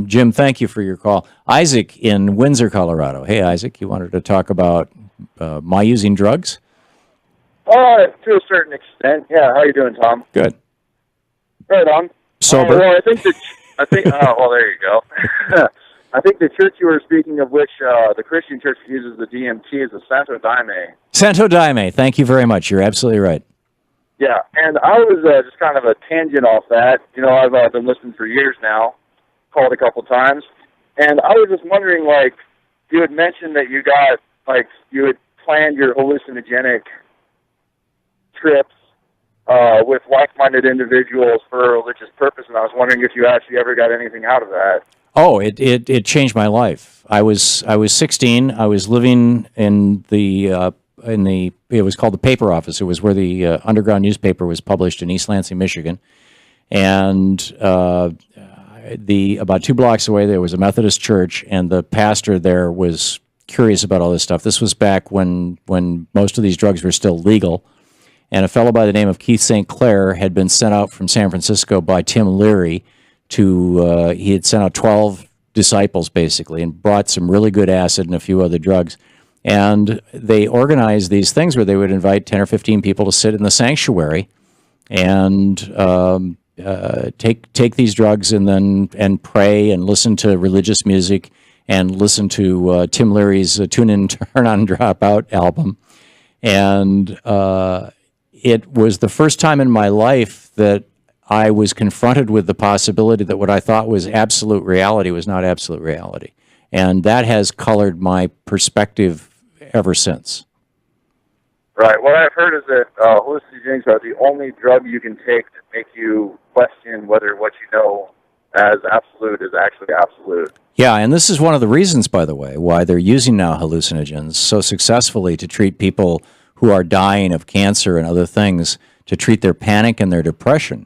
Jim, thank you for your call. Isaac in Windsor, Colorado. Hey, Isaac, you wanted to talk about my using drugs? To a certain extent, yeah. How you doing, Tom? Good. Right on. Sober? Well, well, there you go. I think the church you were speaking of, which the Christian church uses the DMT, is the Santo Daime. Santo Daime. Thank you very much. You're absolutely right. Yeah, and I was just kind of a tangent off that. You know, I've been listening for years now, called a couple times, and I was just wondering, like, you had mentioned that you had planned your hallucinogenic trips with like-minded individuals for a religious purpose, and I was wondering if you actually ever got anything out of that. Oh, it changed my life. I was 16. I was living in the it was called the Paper Office. It was where the underground newspaper was published in East Lansing, Michigan, and about 2 blocks away there was a Methodist church, and the pastor there was curious about all this stuff. This was back when most of these drugs were still legal. And a fellow by the name of Keith St. Clair had been sent out from San Francisco by Tim Leary he had sent out 12 disciples, basically, and brought some really good acid and a few other drugs. And they organized these things where they would invite 10 or 15 people to sit in the sanctuary and take these drugs and pray and listen to religious music and listen to Tim Leary's Tune In, Turn On, Drop Out album. And it was the first time in my life that I was confronted with the possibility that what I thought was absolute reality was not absolute reality. And that has colored my perspective ever since. Right. What I've heard is that hallucinogens are the only drug you can take to make you question whether what you know as absolute is actually absolute. Yeah, and this is one of the reasons, by the way, why they're using now hallucinogens so successfully to treat people who are dying of cancer and other things, to treat their panic and their depression.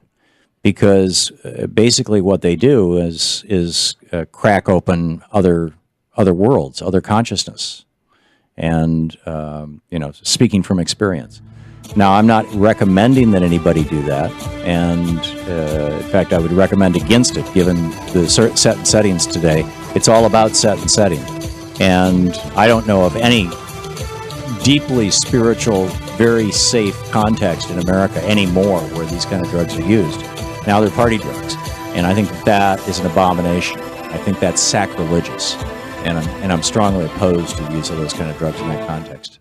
Because basically what they do is crack open other worlds, other consciousness, and speaking from experience. Now, I'm not recommending that anybody do that, and in fact, I would recommend against it, given the set and settings today. It's all about set and setting, and I don't know of any deeply spiritual, very safe context in America anymore where these kind of drugs are used. Now they're party drugs, and I think that is an abomination. I think that's sacrilegious, and I'm strongly opposed to the use of those kind of drugs in that context.